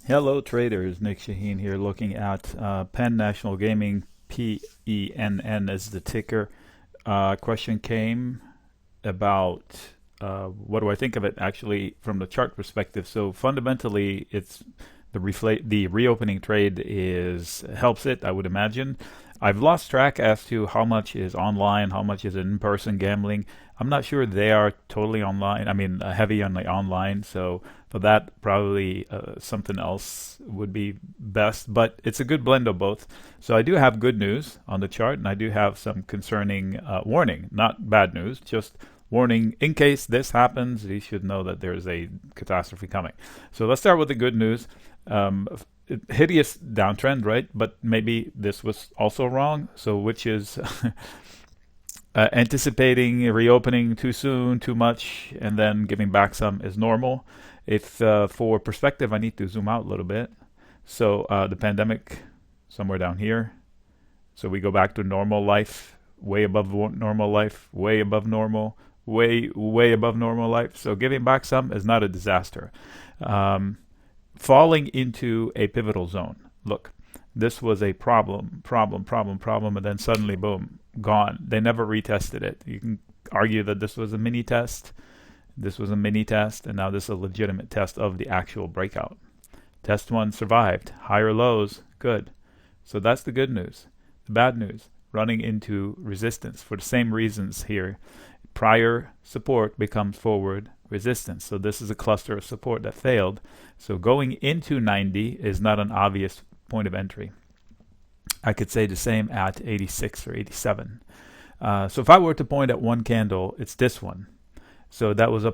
Hello traders, Nick Shaheen here looking at Penn National Gaming, PENN is the ticker. Question came about what do I think of it actually from the chart perspective. So fundamentally it's the reopening trade is helps it, I would imagine. I've lost track as to how much is online, how much is in-person gambling. I'm not sure they are totally online. I mean, heavy on the online. So for that, probably something else would be best. But it's a good blend of both. So I do have good news on the chart, and I do have some concerning warning. Not bad news, just warning. In case this happens, you should know that there's a catastrophe coming. So let's start with the good news. Hideous downtrend, right? But maybe this was also wrong. So which is anticipating reopening too soon, too much, and then giving back some is normal. If for perspective, I need to zoom out a little bit. So the pandemic somewhere down here. So we go back to normal life, way above normal life, way above normal, way above normal life. So giving back some is not a disaster. Falling into a pivotal zone. Look, this was a problem, and then suddenly, boom, gone. They never retested it. You can argue that this was a mini test. This was a mini test, and now this is a legitimate test of the actual breakout. Test one survived. Higher lows, good. So that's the good news. The bad news, running into resistance for the same reasons here. Prior support becomes forward resistance. So this is a cluster of support that failed. So going into 90 is not an obvious point of entry. I could say the same at 86 or 87. So if I were to point at one candle, it's this one. So that was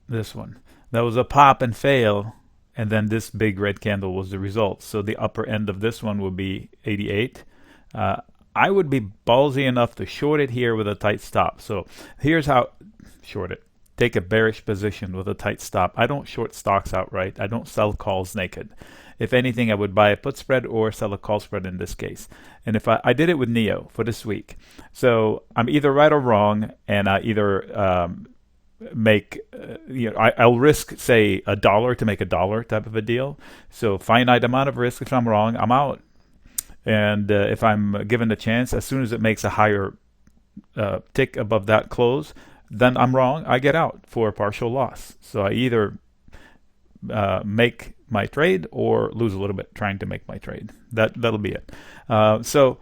this one. That was a pop and fail, and then this big red candle was the result. So the upper end of this one would be 88. I would be ballsy enough to short it here with a tight stop. So here's how short it. Take a bearish position with a tight stop. I don't short stocks outright. I don't sell calls naked. If anything, I would buy a put spread or sell a call spread in this case. And if I did it with NEO for this week. So I'm either right or wrong, and I either make, I'll risk, say, $1 to make $1 type of a deal. So finite amount of risk. If I'm wrong, I'm out. And if I'm given the chance, as soon as it makes a higher tick above that close, then I'm wrong. I get out for a partial loss. So I either make my trade or lose a little bit trying to make my trade. That'll be it. So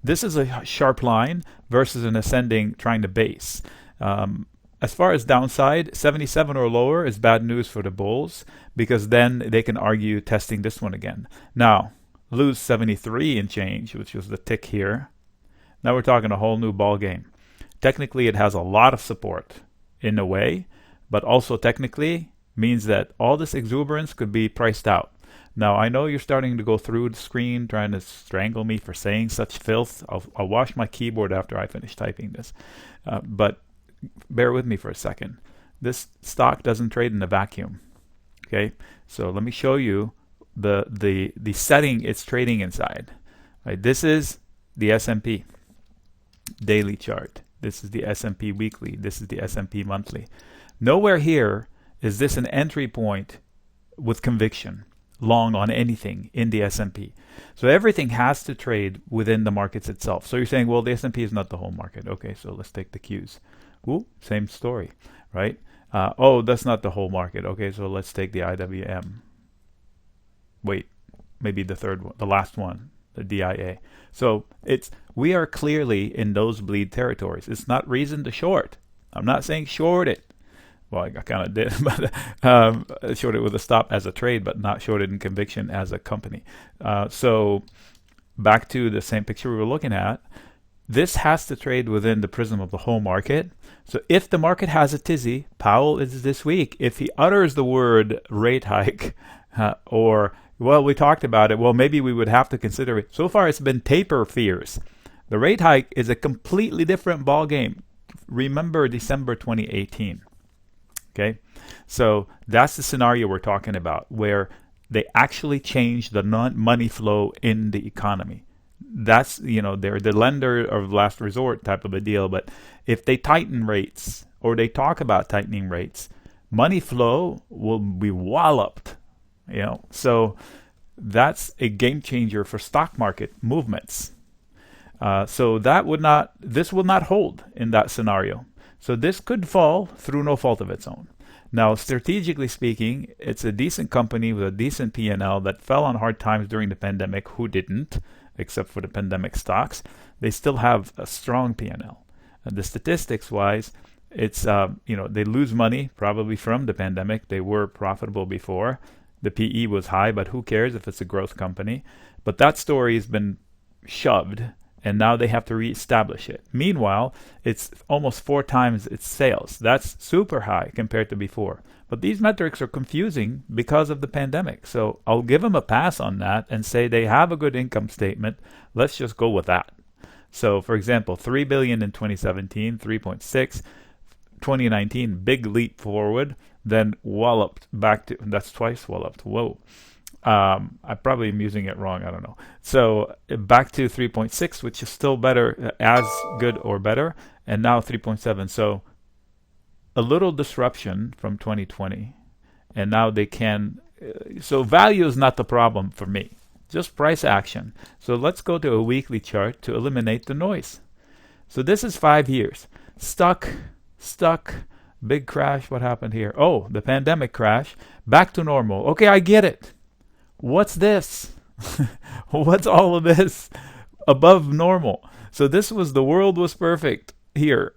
this is a sharp line versus an ascending trying to base. As far as downside, 77 or lower is bad news for the bulls because then they can argue testing this one again. Now, lose 73 and change, which was the tick here. Now we're talking a whole new ball game. Technically, it has a lot of support in a way, but also technically means that all this exuberance could be priced out. Now, I know you're starting to go through the screen trying to strangle me for saying such filth. I'll wash my keyboard after I finish typing this. But bear with me for a second. This stock doesn't trade in a vacuum. Okay, so let me show you the setting it's trading inside. Right, this is the S&P daily chart. This is the S&P weekly. This is the S&P monthly. Nowhere here is this an entry point with conviction, long on anything in the S&P. So everything has to trade within the markets itself. So you're saying, well, the S&P is not the whole market. Okay, so let's take the Qs. Ooh, same story, right? Oh, that's not the whole market. Okay, so let's take the IWM. Wait, maybe the third one, the last one, the DIA. So we are clearly in nosebleed territories. It's not reason to short. I'm not saying short it. Well, I kind of did, but short it with a stop as a trade, but not short it in conviction as a company. So back to the same picture we were looking at. This has to trade within the prism of the whole market. So if the market has a tizzy, Powell is this week. If he utters the word rate hike or well, we talked about it. Well, maybe we would have to consider it. So far, it's been taper fears. The rate hike is a completely different ball game. Remember December 2018. Okay, so that's the scenario we're talking about, where they actually change the money flow in the economy. That's, they're the lender of last resort type of a deal. But if they tighten rates or they talk about tightening rates, money flow will be walloped. So that's a game changer for stock market movements. So this will not hold in that scenario. So this could fall through no fault of its own. Now, strategically speaking, it's a decent company with a decent P&L that fell on hard times during the pandemic. Who didn't, except for the pandemic stocks? They still have a strong P&L. And the statistics-wise, it's they lose money probably from the pandemic. They were profitable before. The PE was high, but who cares if it's a growth company? But that story has been shoved, and now they have to reestablish it. Meanwhile, it's almost 4 times its sales. That's super high compared to before. But these metrics are confusing because of the pandemic. So I'll give them a pass on that and say they have a good income statement. Let's just go with that. So, for example, $3 billion in 2017, 3.6, 2019, big leap forward, then walloped back to, that's twice walloped. Whoa. I probably am using it wrong. I don't know. So back to 3.6, which is still better, as good or better, and now 3.7. So a little disruption from 2020, and now they can. So value is not the problem for me, just price action. So let's go to a weekly chart to eliminate the noise. So this is 5 years. Stuck, big crash. What happened here? Oh, the pandemic crash. Back to normal. Okay, I get it. What's this? What's all of this above normal? So this was, the world was perfect here,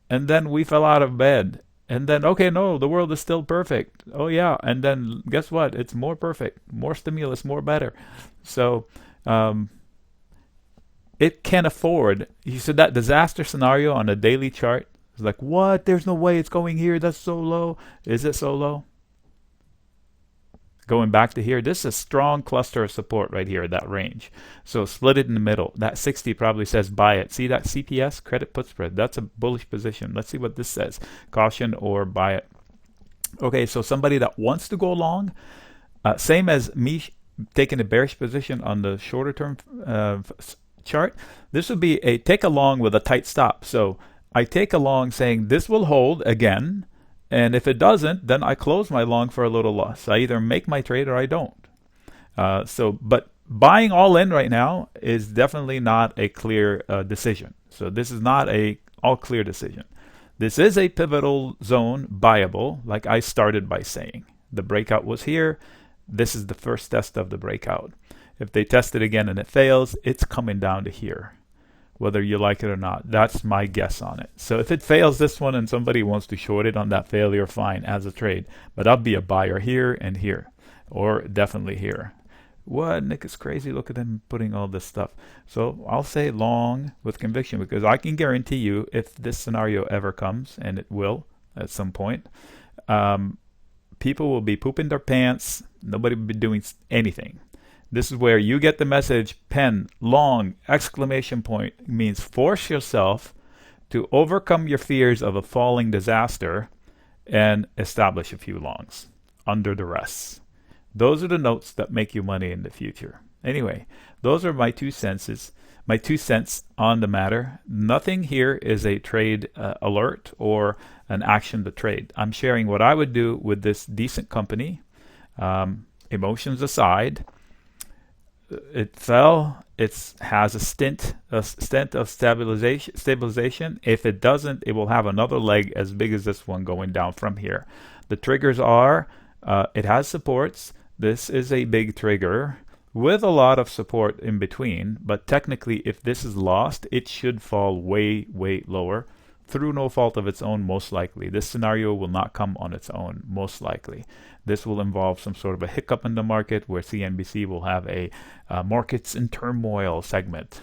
and then we fell out of bed, and then okay, no, the world is still perfect. Oh yeah, and then guess what? It's more perfect, more stimulus, more better. So it can afford. You said that disaster scenario on a daily chart. It's like, what? There's no way it's going here. That's so low. Is it so low? Going back to here, this is a strong cluster of support right here, that range. So split it in the middle. That 60 probably says buy it. See that CPS, credit put spread? That's a bullish position. Let's see what this says. Caution or buy it. Okay, so somebody that wants to go long, same as me taking a bearish position on the shorter term chart, this would be a take a long with a tight stop. So I take a long saying this will hold again, and if it doesn't, then I close my long for a little loss. I either make my trade or I don't. But buying all in right now is definitely not a clear decision. So this is not a all clear decision. This is a pivotal zone buyable, like I started by saying. The breakout was here. This is the first test of the breakout. If they test it again and it fails, it's coming down to here, whether you like it or not. That's my guess on it. So if it fails this one and somebody wants to short it on that failure, fine, as a trade. But I'll be a buyer here and here, or definitely here. What? Nick is crazy. Look at him putting all this stuff. So I'll say long with conviction, because I can guarantee you if this scenario ever comes, and it will at some point, people will be pooping their pants. Nobody will be doing anything. This is where you get the message, Penn, long, exclamation point, means force yourself to overcome your fears of a falling disaster and establish a few longs under duress. Those are the notes that make you money in the future. Anyway, those are my 2 cents on the matter. Nothing here is a trade alert or an action to trade. I'm sharing what I would do with this decent company. Emotions aside, it fell. It has a stint of stabilization. If it doesn't, it will have another leg as big as this one going down from here. The triggers are, it has supports. This is a big trigger with a lot of support in between, but technically if this is lost, it should fall way, way lower through no fault of its own, most likely. This scenario will not come on its own, most likely. This will involve some sort of a hiccup in the market where CNBC will have a markets in turmoil segment.